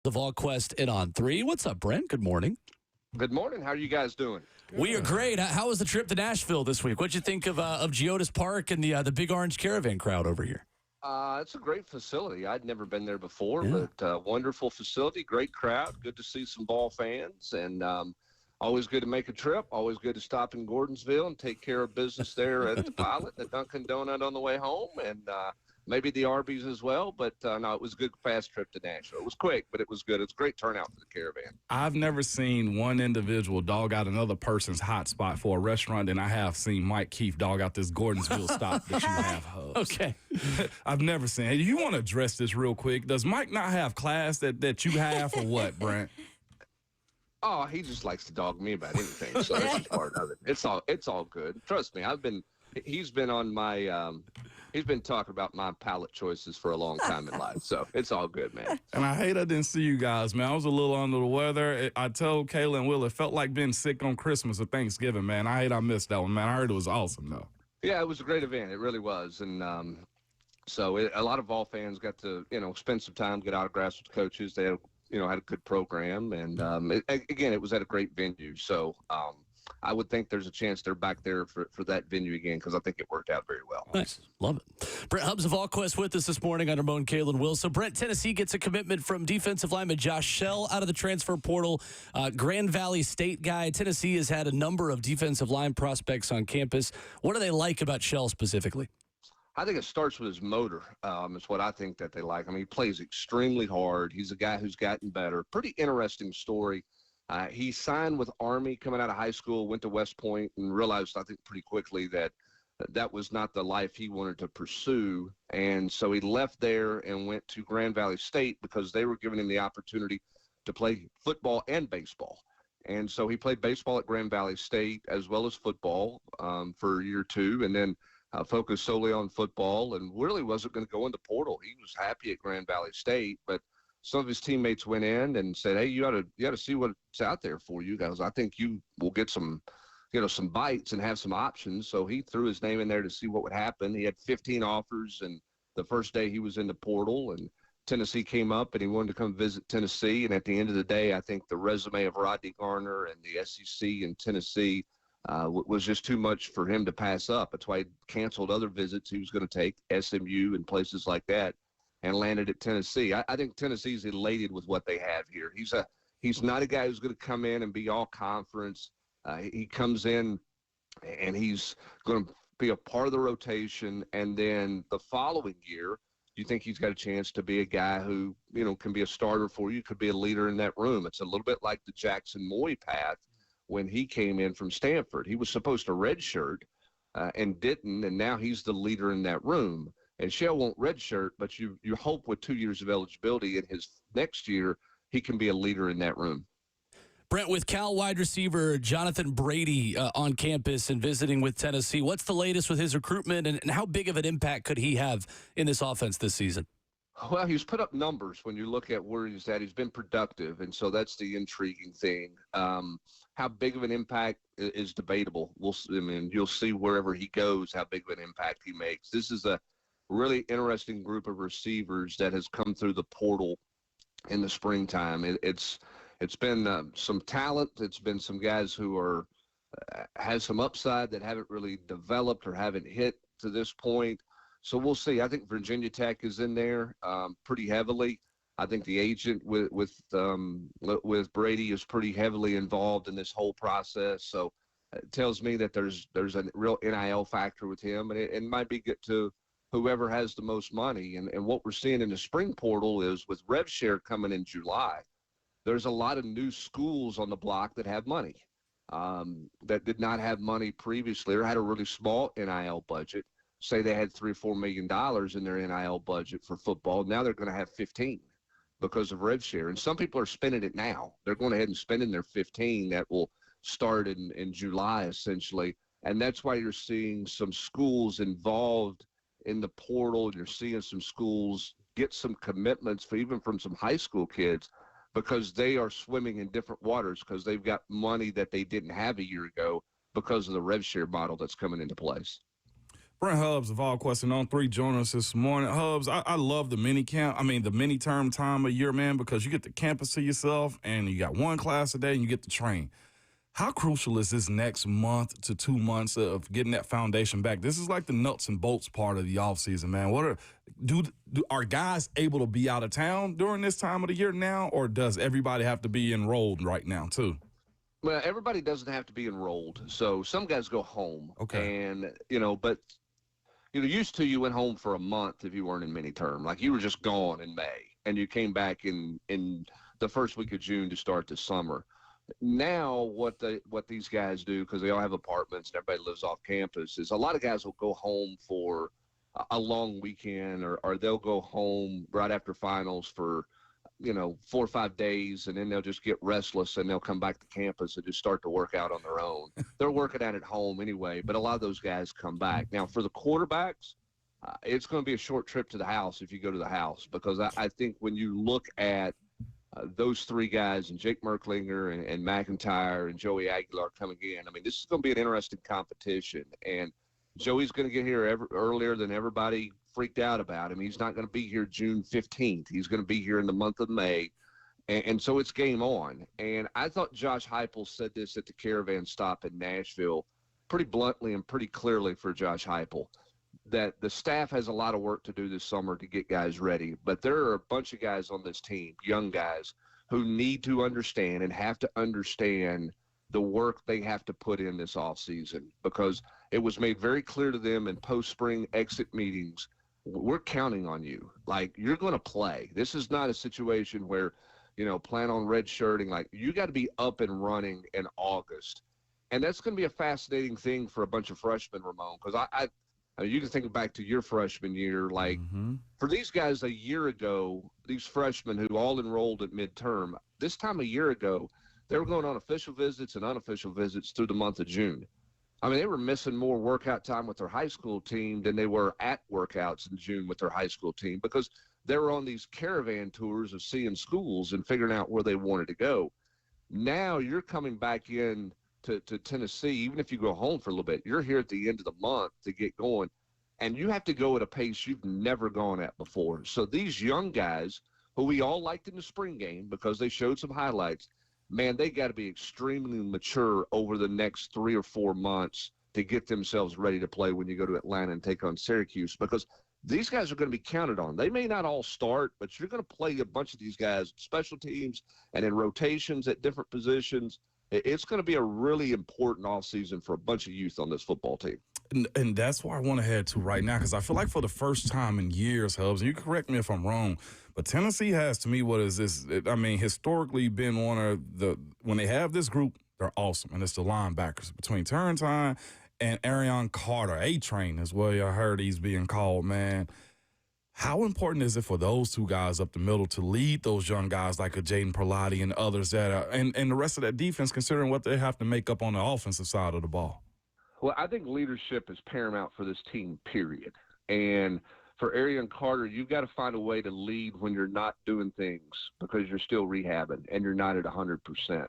The VolQuest and on 3. What's up, Brent? Good morning. Good morning. How are you guys doing? We are great. How was the trip to Nashville this week? What'd you think of Geodis Park and the Big Orange Caravan crowd over here? It's a great facility. I'd never been there before, Yeah. but wonderful facility, great crowd. Good to see some ball fans, and always good to make a trip. Always good to stop in Gordonsville and take care of business there at the Pilot, the Dunkin' Donut on the way home, and maybe the Arby's as well. But no, it was a good, fast trip to Nashville. It was quick, but it was good. It's a great turnout for the caravan. I've never seen one individual dog out another person's hot spot for a restaurant than I have seen Mike Keefe dog out this Gordonsville stop that you have, Hubs. Okay. I've never seen. Hey, you want to address this real quick? Does Mike not have class that you have, or what, Brent? Oh, he just likes to dog me about anything, so that's part of it. It's all good. Trust me, he's been on my he's been talking about my palate choices for a long time in life, so it's all good, man. And I hate I didn't see you guys, man. I was a little under the weather. I told Kayla and Will it felt like being sick on Christmas or Thanksgiving, man. I hate I missed that one, man. I heard it was awesome, though. Yeah, it was a great event. It really was, and a lot of Vol fans got to spend some time, get autographs with the coaches. They had a good program, and it was at a great venue. So I would think there's a chance they're back there for that venue again, because I think it worked out very well. Nice. Love it. Brent Hubbs of VolQuest with us this morning on Ramon, Kalen, Will. So, Brent, Tennessee gets a commitment from defensive lineman Josh Shell out of the transfer portal. Grand Valley State guy. Tennessee has had a number of defensive line prospects on campus. What do they like about Shell specifically? I think it starts with his motor. Is what I think that they like. I mean, he plays extremely hard. He's a guy who's gotten better. Pretty interesting story. He signed with Army coming out of high school, went to West Point, and realized, I think, pretty quickly that was not the life he wanted to pursue. And so he left there and went to Grand Valley State because they were giving him the opportunity to play football and baseball. And so he played baseball at Grand Valley State as well as football for a year or two, and then focused solely on football, and really wasn't going to go in the portal. He was happy at Grand Valley State, but some of his teammates went in and said, "Hey, you ought to see what's out there for you guys. I think you will get some bites and have some options." So he threw his name in there to see what would happen. He had 15 offers, and the first day he was in the portal, and Tennessee came up, and he wanted to come visit Tennessee. And at the end of the day, I think the resume of Rodney Garner and the SEC and Tennessee was just too much for him to pass up. That's why he canceled other visits he was going to take, SMU and places like that, and landed at Tennessee. I think Tennessee's elated with what they have here. He's not a guy who's going to come in and be all conference. He comes in and he's going to be a part of the rotation, and then the following year, you think he's got a chance to be a guy who can be a starter for you, could be a leader in that room. It's a little bit like the Jackson Moy path when he came in from Stanford. He was supposed to redshirt and didn't, and now he's the leader in that room. And Shell won't redshirt, but you hope with 2 years of eligibility in his next year, he can be a leader in that room. Brent, with Cal wide receiver Jonathan Brady on campus and visiting with Tennessee, what's the latest with his recruitment, and how big of an impact could he have in this offense this season? Well, he's put up numbers when you look at where he's at. He's been productive, and so that's the intriguing thing. How big of an impact is debatable. You'll see wherever he goes how big of an impact he makes. This is a really interesting group of receivers that has come through the portal in the springtime. It's been some talent. It's been some guys who has some upside that haven't really developed or haven't hit to this point. So we'll see. I think Virginia Tech is in there pretty heavily. I think the agent with Brady is pretty heavily involved in this whole process. So it tells me that there's a real NIL factor with him, and it might be good to whoever has the most money. And what we're seeing in the spring portal is with rev share coming in July, there's a lot of new schools on the block that have money that did not have money previously or had a really small NIL budget. Say they had $3 or $4 million in their NIL budget for football. Now they're going to have 15 because of rev share. And some people are spending it now. They're going ahead and spending their 15 that will start in July, essentially. And that's why you're seeing some schools involved in the portal. You're seeing some schools get some commitments even from some high school kids, because they are swimming in different waters because they've got money that they didn't have a year ago because of the rev share model that's coming into place. Brent Hubbs of VolQuest's and On 3 joining us this morning. Hubbs, I love the the mini term time of year, man, because you get the campus to yourself and you got one class a day and you get to train. How crucial is this next month to 2 months of getting that foundation back? This is like the nuts and bolts part of the offseason, man. Are guys able to be out of town during this time of the year now, or does everybody have to be enrolled right now too? Well, everybody doesn't have to be enrolled. So some guys go home. Okay. And, but used to you went home for a month if you weren't in mini term. Like you were just gone in May and you came back in the first week of June to start the summer. Now what these guys do, because they all have apartments and everybody lives off campus, is a lot of guys will go home for a long weekend or they'll go home right after finals for 4 or 5 days, and then they'll just get restless and they'll come back to campus and just start to work out on their own. They're working out at home anyway, but a lot of those guys come back. Now, for the quarterbacks, it's going to be a short trip to the house if you go to the house, because I think when you look at those three guys and Jake Merklinger and McIntyre and Joey Aguilar coming in, I mean, this is going to be an interesting competition. And Joey's going to get here earlier than everybody freaked out about him. He's not going to be here June 15th. He's going to be here in the month of May. And so it's game on. And I thought Josh Heupel said this at the Caravan stop in Nashville pretty bluntly and pretty clearly for Josh Heupel, that the staff has a lot of work to do this summer to get guys ready. But there are a bunch of guys on this team, young guys, who need to understand and have to understand the work they have to put in this offseason, because it was made very clear to them in post-spring exit meetings, we're counting on you. Like, you're going to play. This is not a situation where, plan on redshirting. Like, you got to be up and running in August. And that's going to be a fascinating thing for a bunch of freshmen, Ramon, because you can think back to your freshman year. Like, for these guys a year ago, these freshmen who all enrolled at midterm, this time a year ago, they were going on official visits and unofficial visits through the month of June. I mean, they were missing more workout time with their high school team than they were at workouts in June with their high school team, because they were on these caravan tours of seeing schools and figuring out where they wanted to go. Now you're coming back in to Tennessee. Even if you go home for a little bit, you're here at the end of the month to get going, and you have to go at a pace you've never gone at before. So these young guys, who we all liked in the spring game because they showed some highlights, man, they got to be extremely mature over the next 3 or 4 months to get themselves ready to play when you go to Atlanta and take on Syracuse, because these guys are going to be counted on. They may not all start, but you're going to play a bunch of these guys, special teams and in rotations at different positions. It's going to be a really important offseason for a bunch of youth on this football team. And that's why I want to head to right now, because I feel like for the first time in years, Hubbs, and you correct me if I'm wrong, but Tennessee has, to me, what is this? I mean, historically been one of when they have this group, they're awesome. And it's the linebackers between Turrentine and Arion Carter. A-Train is what I heard he's being called, man. How important is it for those two guys up the middle to lead those young guys like a Jaden Perlotti and others that are, and the rest of that defense, considering what they have to make up on the offensive side of the ball? Well, I think leadership is paramount for this team, period. And for Arion Carter, you've got to find a way to lead when you're not doing things because you're still rehabbing and you're not at 100%.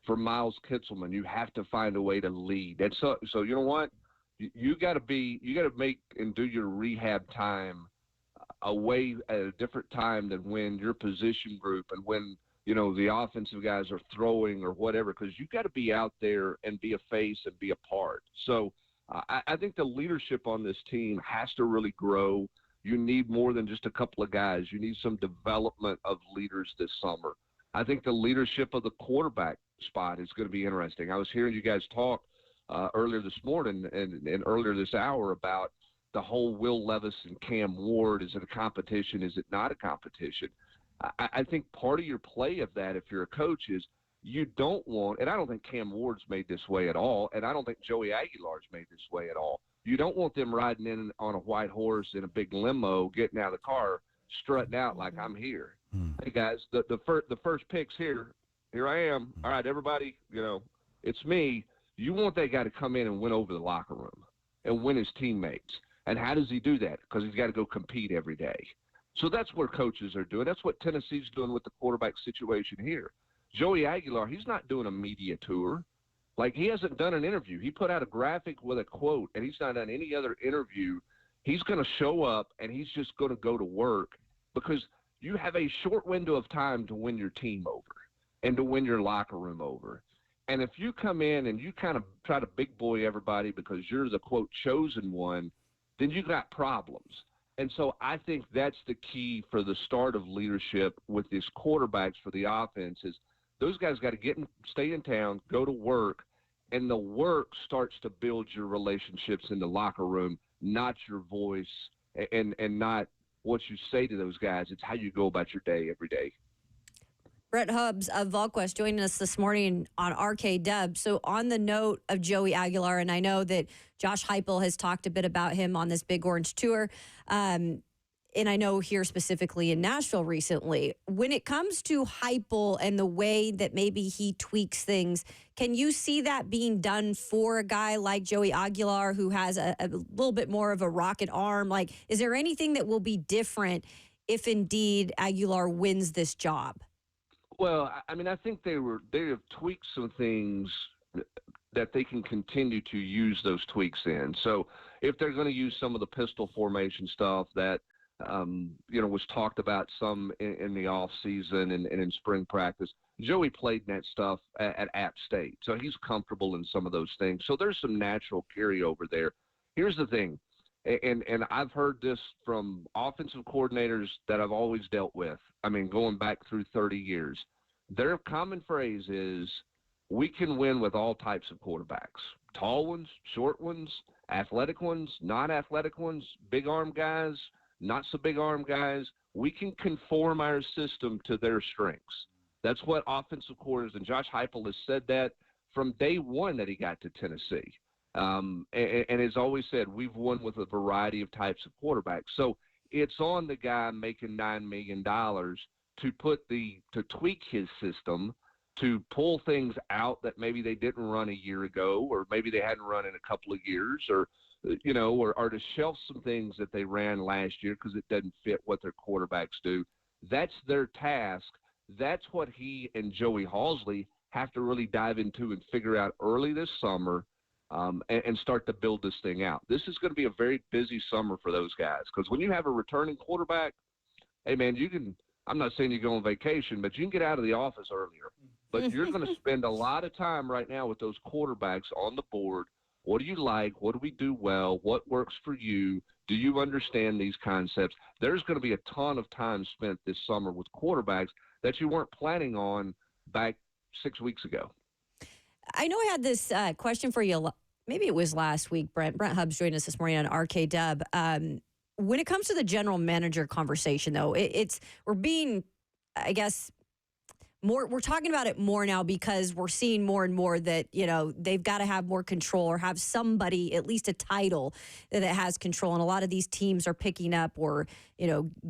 For Miles Kitzelman, you have to find a way to lead. And so you know what? You got to make and do your rehab time away at a different time than when your position group and when, the offensive guys are throwing or whatever, because you got to be out there and be a face and be a part. So I think the leadership on this team has to really grow. You need more than just a couple of guys. You need some development of leaders this summer. I think the leadership of the quarterback spot is going to be interesting. I was hearing you guys talk earlier this morning and earlier this hour about the whole Will Levis and Cam Ward. Is it a competition? Is it not a competition? I think part of your play of that, if you're a coach, is you don't want, and I don't think Cam Ward's made this way at all, and I don't think Joey Aguilar's made this way at all. You don't want them riding in on a white horse in a big limo, getting out of the car, strutting out like I'm here. Hey, guys, the first pick's here. Here I am. All right, everybody, it's me. You want that guy to come in and win over the locker room and win his teammates. And how does he do that? Because he's got to go compete every day. So that's what coaches are doing. That's what Tennessee's doing with the quarterback situation here. Joey Aguilar, he's not doing a media tour. Like, he hasn't done an interview. He put out a graphic with a quote, and he's not done any other interview. He's going to show up, and he's just going to go to work, because you have a short window of time to win your team over and to win your locker room over. And if you come in and you kind of try to big boy everybody because you're the, quote, chosen one, then you got problems. And so I think that's the key for the start of leadership with these quarterbacks for the offense is those guys got to stay in town, go to work, and the work starts to build your relationships in the locker room, not your voice and not what you say to those guys. It's how you go about your day every day. Brent Hubbs of VolQuest joining us this morning on RK-Dub. So on the note of Joey Aguilar, and I know that Josh Heupel has talked a bit about him on this Big Orange Tour, and I know here specifically in Nashville recently, when it comes to Heupel and the way that maybe he tweaks things, can you see that being done for a guy like Joey Aguilar who has a little bit more of a rocket arm? Like, is there anything that will be different if indeed Aguilar wins this job? Well, I mean, I think they have tweaked some things that they can continue to use those tweaks in. So if they're going to use some of the pistol formation stuff that, was talked about some in the off season and in spring practice, Joey played in that stuff at App State. So he's comfortable in some of those things. So there's some natural carryover there. Here's the thing. And I've heard this from offensive coordinators that I've always dealt with. I mean, going back through 30 years, their common phrase is, we can win with all types of quarterbacks, tall ones, short ones, athletic ones, non-athletic ones, big arm guys, not so big arm guys. We can conform our system to their strengths. That's what offensive coordinators, and Josh Heupel has said that from day one that he got to Tennessee. And as always said, we've won with a variety of types of quarterbacks. So it's on the guy making $9 million to tweak his system, to pull things out that maybe they didn't run a year ago, or maybe they hadn't run in a couple of years, or to shelf some things that they ran last year because it doesn't fit what their quarterbacks do. That's their task. That's what he and Joey Halzle have to really dive into and figure out early this summer. And start to build this thing out. This is going to be a very busy summer for those guys, because when you have a returning quarterback, hey, man, I'm not saying you go on vacation, but you can get out of the office earlier. But you're going to spend a lot of time right now with those quarterbacks on the board. What do you like? What do we do well? What works for you? Do you understand these concepts? There's going to be a ton of time spent this summer with quarterbacks that you weren't planning on back 6 weeks ago. I know I had this question for you. Maybe it was last week, Brent. Brent Hubbs joined us this morning on RK-Dub. When it comes to the general manager conversation, though, we're being, I guess, we're talking about it more now because we're seeing more and more that, they've got to have more control or have somebody, at least a title that has control. And a lot of these teams are picking up or,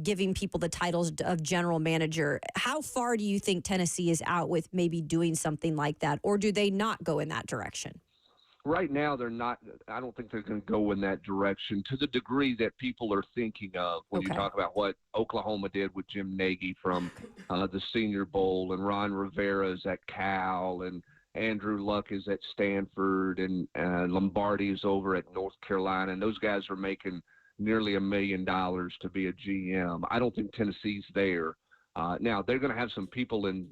giving people the titles of general manager. How far do you think Tennessee is out with maybe doing something like that? Or do they not go in that direction? Right now, they're not. I don't think they're going to go in that direction to the degree that people are thinking of when you talk about what Oklahoma did with Jim Nagy from the Senior Bowl, and Ron Rivera is at Cal, and Andrew Luck is at Stanford, and Lombardi is over at North Carolina, and those guys are making nearly $1 million to be a GM. I don't think Tennessee's there. Now, they're going to have some people and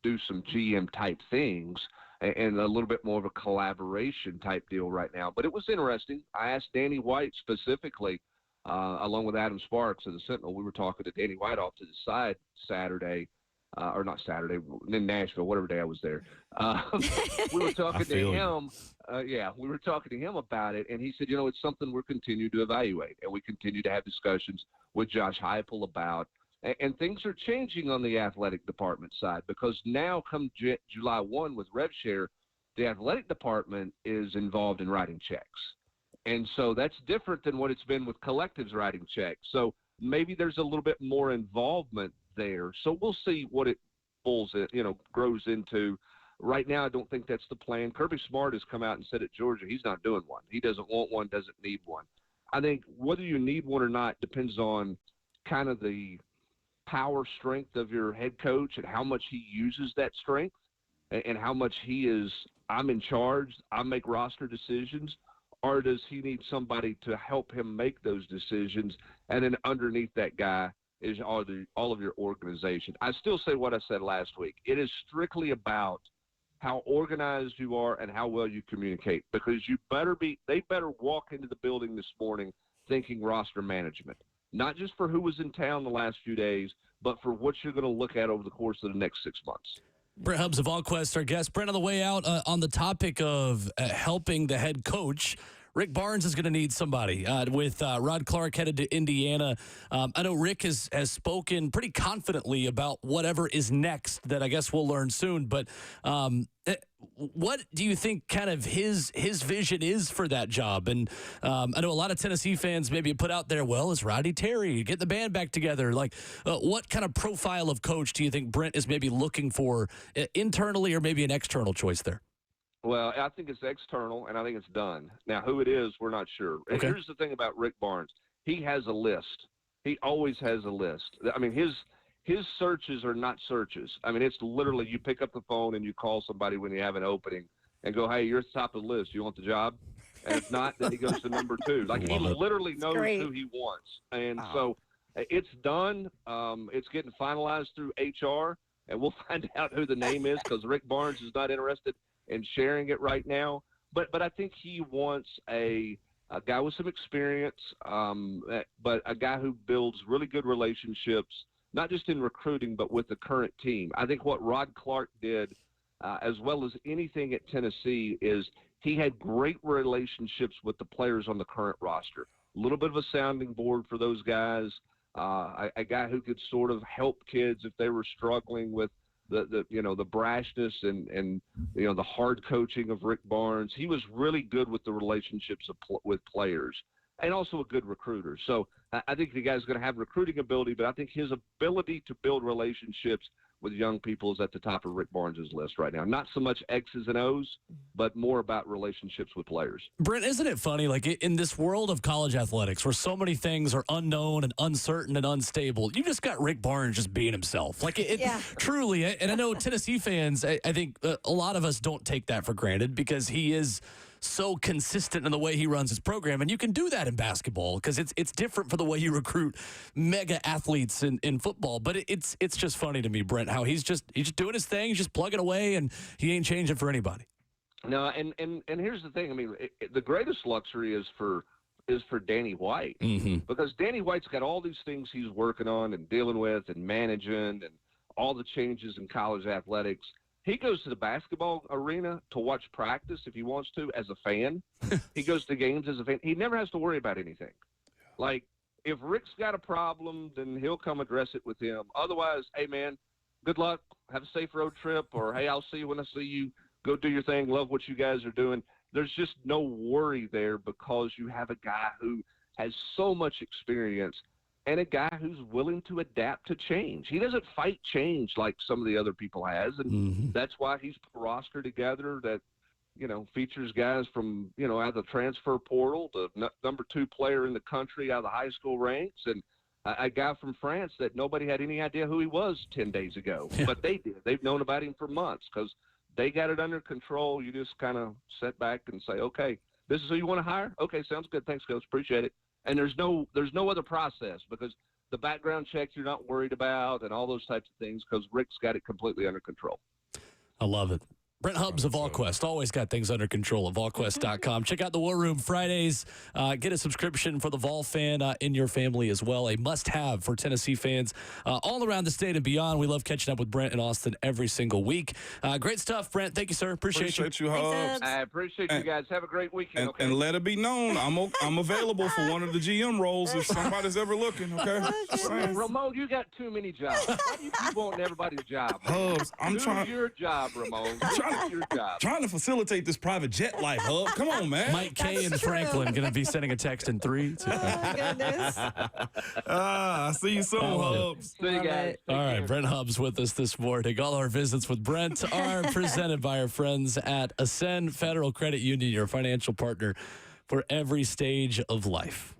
do some GM-type things, and a little bit more of a collaboration type deal right now. But it was interesting. I asked Danny White specifically, along with Adam Sparks of the Sentinel. We were talking to Danny White off to the side Saturday, or not Saturday, in Nashville, whatever day I was there. We were talking to him. We were talking to him about it, and he said, it's something we're continuing to evaluate, and we continue to have discussions with Josh Heupel about. And things are changing on the athletic department side, because now come July 1 with RevShare, the athletic department is involved in writing checks. And so that's different than what it's been with collectives writing checks. So maybe there's a little bit more involvement there. So we'll see what it grows into. Right now, I don't think that's the plan. Kirby Smart has come out and said at Georgia he's not doing one. He doesn't want one, doesn't need one. I think whether you need one or not depends on kind of the power strength of your head coach and how much he uses that strength. and how much he is, I'm in charge, I make roster decisions, or does he need somebody to help him make those decisions? And then underneath that guy is all of your organization. I still say what I said last week. It is strictly about how organized you are and how well you communicate, because they better walk into the building this morning thinking roster management, not just for who was in town the last few days, but for what you're going to look at over the course of the next 6 months. Brent Hubbs of VolQuest's our guest. Brent, on the way out, on the topic of helping the head coach, Rick Barnes is going to need somebody with Rod Clark headed to Indiana. I know Rick has spoken pretty confidently about whatever is next that I guess we'll learn soon. But what do you think kind of his vision is for that job? And I know a lot of Tennessee fans maybe put out there, well, is Roddy Terry, get the band back together. Like, what kind of profile of coach do you think Brent is maybe looking for internally, or maybe an external choice there? Well, I think it's external, and I think it's done. Now, who it is, we're not sure. Okay. Here's the thing about Rick Barnes. He has a list. He always has a list. I mean, his searches are not searches. I mean, it's literally you pick up the phone and you call somebody when you have an opening and go, hey, you're at the top of the list. You want the job? And if not, then he goes to number 2. Like, he literally knows who he wants. And so it's done. It's getting finalized through HR, and we'll find out who the name is, because Rick Barnes is not interested in sharing it right now. But I think he wants a guy with some experience, but a guy who builds really good relationships, not just in recruiting, but with the current team. I think what Rod Clark did, as well as anything at Tennessee, is he had great relationships with the players on the current roster. A little bit of a sounding board for those guys, a guy who could sort of help kids if they were struggling with the brashness and the hard coaching of Rick Barnes. He was really good with the relationships with players, and also a good recruiter. So I think the guy's going to have recruiting ability, but I think his ability to build relationships with young people is at the top of Rick Barnes' list right now. Not so much X's and O's, but more about relationships with players. Brent, isn't it funny, like in this world of college athletics where so many things are unknown and uncertain and unstable, you just got Rick Barnes just being himself. Like truly, and I know Tennessee fans, I think a lot of us don't take that for granted, because he is so consistent in the way he runs his program. And you can do that in basketball, because it's different for the way you recruit mega athletes in football. But it's just funny to me, Brent, how he's just doing his thing, he's just plugging away, and he ain't changing for anybody. No, and here's the thing. I mean, the greatest luxury is for Danny White, because Danny White's got all these things he's working on and dealing with and managing, and all the changes in college athletics. He goes to the basketball arena to watch practice if he wants to as a fan. He goes to games as a fan. He never has to worry about anything. Like, if Rick's got a problem, then he'll come address it with him. Otherwise, hey, man, good luck. Have a safe road trip. Or, hey, I'll see you when I see you. Go do your thing. Love what you guys are doing. There's just no worry there, because you have a guy who has so much experience, and a guy who's willing to adapt to change. He doesn't fight change like some of the other people has, and that's why he's put a roster together that, features guys from, out of the transfer portal, the number 2 player in the country out of the high school ranks, and a guy from France that nobody had any idea who he was 10 days ago. Yeah. But they did. They've known about him for months, because they got it under control. You just kind of sit back and say, okay, this is who you want to hire? Okay, sounds good. Thanks, Coach. Appreciate it. And there's no other process, because the background checks you're not worried about and all those types of things, because Rick's got it completely under control. I love it. Brent Hubbs of VolQuest, always got things under control at VolQuest.com. Check out the War Room Fridays. Get a subscription for the Vol fan in your family as well. A must-have for Tennessee fans all around the state and beyond. We love catching up with Brent in Austin every single week. Great stuff, Brent. Thank you, sir. Appreciate you, Hubbs. I appreciate you guys. Have a great weekend. Okay? And let it be known, I'm available for one of the GM roles if somebody's ever looking. Okay, Ramon, you got too many jobs. Why do you keep wanting everybody's job? Hubbs, Do your job, Ramon. Your job. Trying to facilitate this private jet life, Hub. Come on, man. Mike K and Franklin going to be sending a text in 3, 2. Oh, goodness. I see you soon, Hubs. See you guys. All right, Brent Hubbs with us this morning. All our visits with Brent are presented by our friends at Ascend Federal Credit Union, your financial partner for every stage of life.